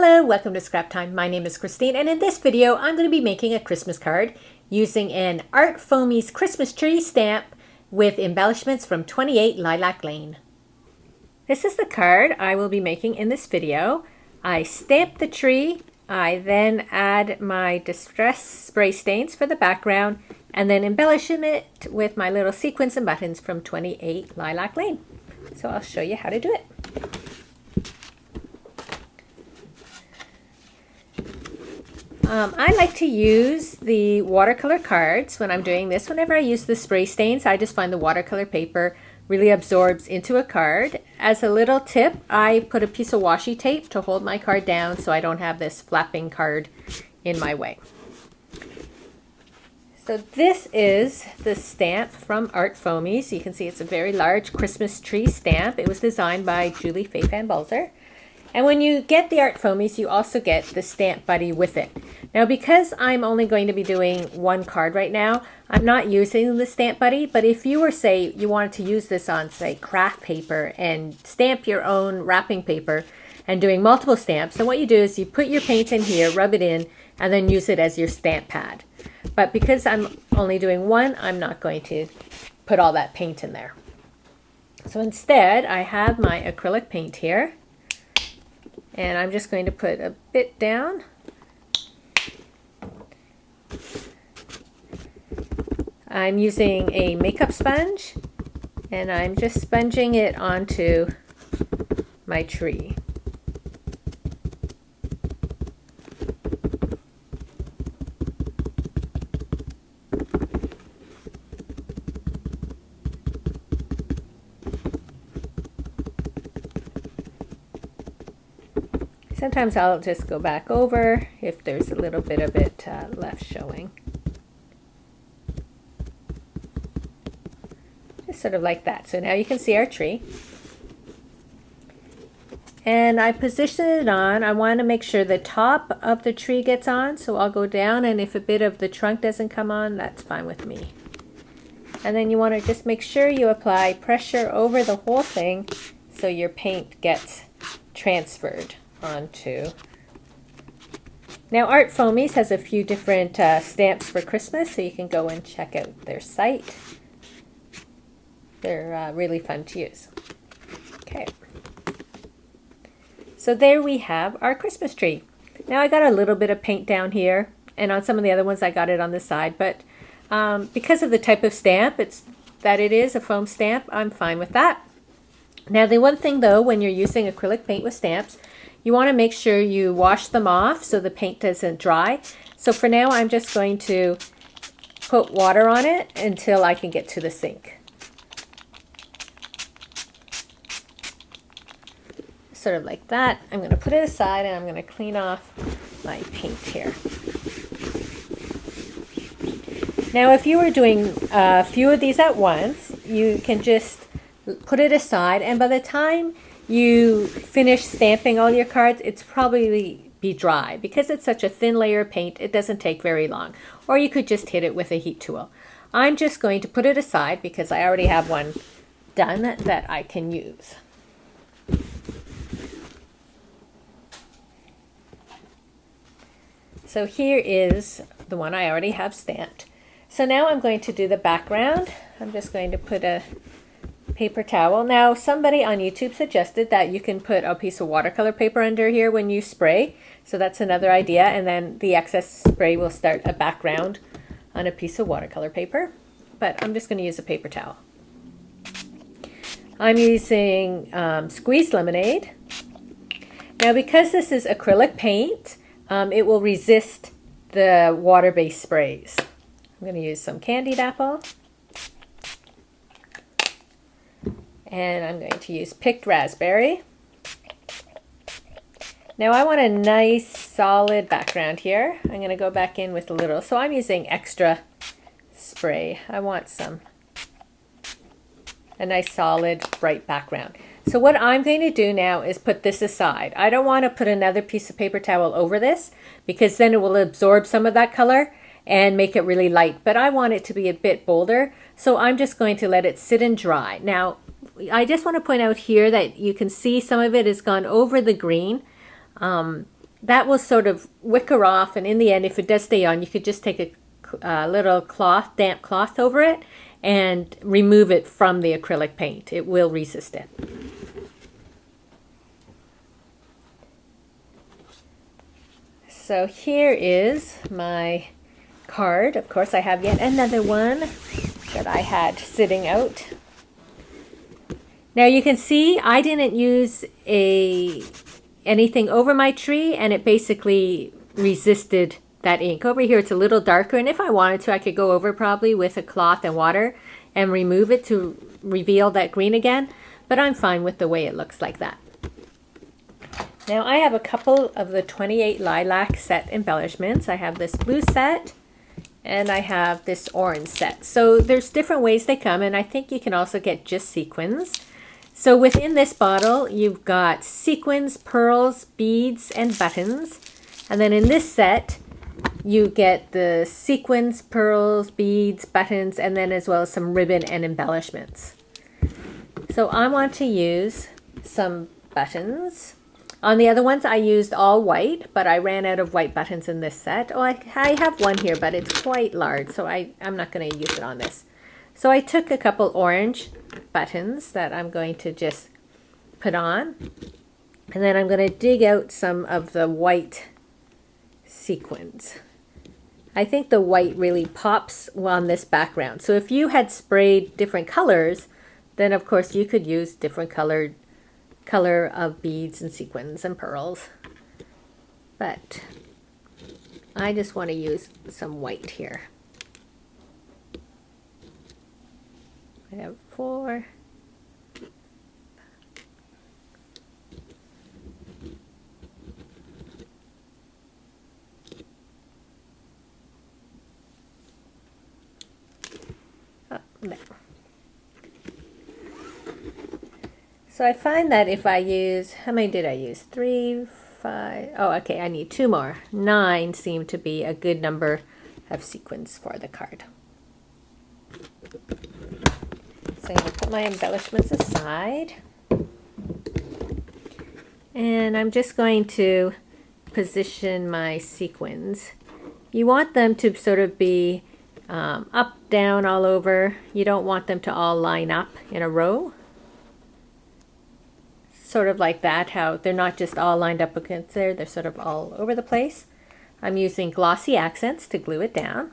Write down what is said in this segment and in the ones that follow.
Hello, welcome to Scrap Time. My name is Christine, and in this video I'm going to be making a Christmas card using an Art Foamies Christmas tree stamp with embellishments from 28 Lilac Lane. This is the card I will be making in this video. I stamp the tree, I then add my distress spray stains for the background, and then embellish it with my little sequins and buttons from 28 Lilac Lane. So I'll show you how to do it. I like to use the watercolor cards when I'm doing this. Whenever I use the spray stains, I just find the watercolor paper really absorbs into a card. As a little tip, I put a piece of washi tape to hold my card down so I don't have this flapping card in my way. So this is the stamp from Art Foamies. You can see it's a very large Christmas tree stamp. It was designed by Julie Faye Van Balzer. And when you get the Art Foamies, you also get the stamp buddy with it. Now, because I'm only going to be doing one card right now, I'm not using the stamp buddy, but if you were, say, you wanted to use this on, say, craft paper and stamp your own wrapping paper and doing multiple stamps, then what you do is you put your paint in here, rub it in, and then use it as your stamp pad. But because I'm only doing one, I'm not going to put all that paint in there. So instead, I have my acrylic paint here. And I'm just going to put a bit down. I'm using a makeup sponge, and I'm just sponging it onto my tree. Sometimes I'll just go back over if there's a little bit of it left showing. Just sort of like that. So now you can see our tree. And I position it on. I want to make sure the top of the tree gets on, so I'll go down, and if a bit of the trunk doesn't come on, that's fine with me. And then you want to just make sure you apply pressure over the whole thing so your paint gets transferred onto. Now, Art Foamies has a few different stamps for Christmas, so you can go and check out their site. They're really fun to use. Okay. So there we have our Christmas tree. Now I got a little bit of paint down here, and on some of the other ones I got it on the side, but because of the type of stamp it is a foam stamp, I'm fine with that. Now, the one thing though, when you're using acrylic paint with stamps, you want to make sure you wash them off so the paint doesn't dry. So for now, I'm just going to put water on it until I can get to the sink. Sort of like that. I'm going to put it aside, and I'm going to clean off my paint here. Now, if you were doing a few of these at once, you can just put it aside, and by the time you finish stamping all your cards, it's probably be dry. Because it's such a thin layer of paint, it doesn't take very long. Or you could just hit it with a heat tool. I'm just going to put it aside because I already have one done that I can use. So here is the one I already have stamped. So now I'm going to do the background. I'm just going to put a paper towel. Now, somebody on YouTube suggested that you can put a piece of watercolor paper under here when you spray. So that's another idea. And then the excess spray will start a background on a piece of watercolor paper. But I'm just going to use a paper towel. I'm using squeezed lemonade. Now, because this is acrylic paint, it will resist the water-based sprays. I'm going to use some candied apple. And I'm going to use picked raspberry. Now I want a nice solid background here. I'm going to go back in with a little. So I'm using extra spray. I want a nice solid bright background. So what I'm going to do now is put this aside. I don't want to put another piece of paper towel over this because then it will absorb some of that color and make it really light. But I want it to be a bit bolder. So I'm just going to let it sit and dry. Now, I just want to point out here that you can see some of it has gone over the green. that will sort of wicker off, and in the end, if it does stay on, you could just take a little cloth, damp cloth over it and remove it from the acrylic paint. It will resist it. So here is my card. Of course, I have yet another one that I had sitting out. Now you can see I didn't use anything over my tree, and it basically resisted that ink. Over here it's a little darker, and if I wanted to, I could go over probably with a cloth and water and remove it to reveal that green again, but I'm fine with the way it looks like that. Now I have a couple of the 28 lilac set embellishments. I have this blue set and I have this orange set. So there's different ways they come, and I think you can also get just sequins. So within this bottle you've got sequins, pearls, beads, and buttons. And then in this set you get the sequins, pearls, beads, buttons, and then as well as some ribbon and embellishments. So I want to use some buttons. On the other ones I used all white, but I ran out of white buttons in this set. Oh, I have one here, but it's quite large, so I'm not going to use it on this. So I took a couple orange buttons that I'm going to just put on, and then I'm going to dig out some of the white sequins. I think the white really pops on this background. So if you had sprayed different colors, then of course you could use different color of beads and sequins and pearls. But I just want to use some white here. I have 4. Oh, no. So I find that if I use, how many did I use? 3, 5, oh okay, I need 2 more. 9 seem to be a good number of sequins for the card. So I'm going to put my embellishments aside. And I'm just going to position my sequins. You want them to sort of be up, down, all over. You don't want them to all line up in a row. Sort of like that, how they're not just all lined up against there, they're sort of all over the place. I'm using glossy accents to glue it down.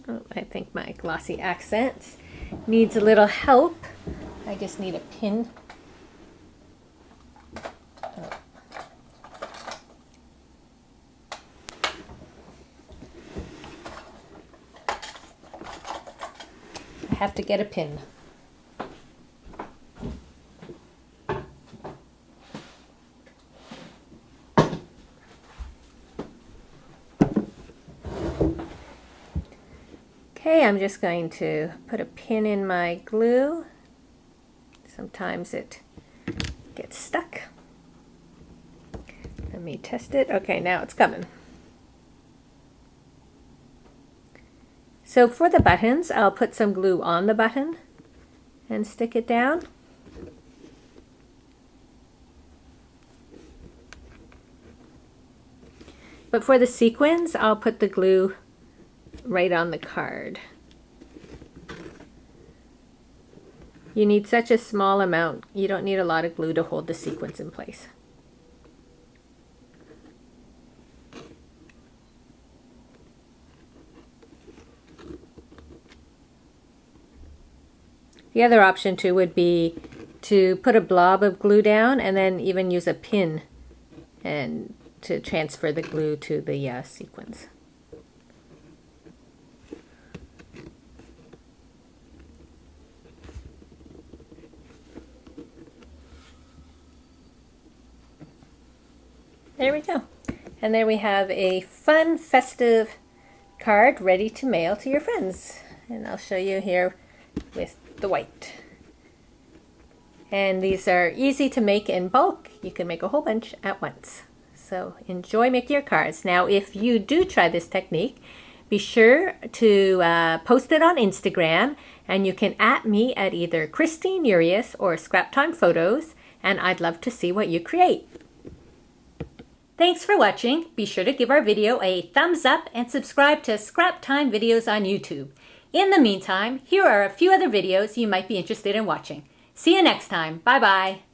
Oh, I think my glossy accents needs a little help. I just need a pin. Oh. Have to get a pin. Okay, I'm just going to put a pin in my glue. Sometimes it gets stuck. Let me test it. Okay, now it's coming. So for the buttons, I'll put some glue on the button and stick it down. But for the sequins, I'll put the glue right on the card. You need such a small amount. You don't need a lot of glue to hold the sequins in place. The other option too would be to put a blob of glue down and then even use a pin and to transfer the glue to the sequins. There we go. And there we have a fun, festive card ready to mail to your friends. And I'll show you here with the white. And these are easy to make in bulk. You can make a whole bunch at once. So enjoy making your cards. Now, if you do try this technique, be sure to post it on Instagram, and you can @ me at either Christine Urias or Scrap Time Photos, and I'd love to see what you create. Thanks for watching. Be sure to give our video a thumbs up and subscribe to Scrap Time Videos on YouTube. In the meantime, here are a few other videos you might be interested in watching. See you next time. Bye-bye.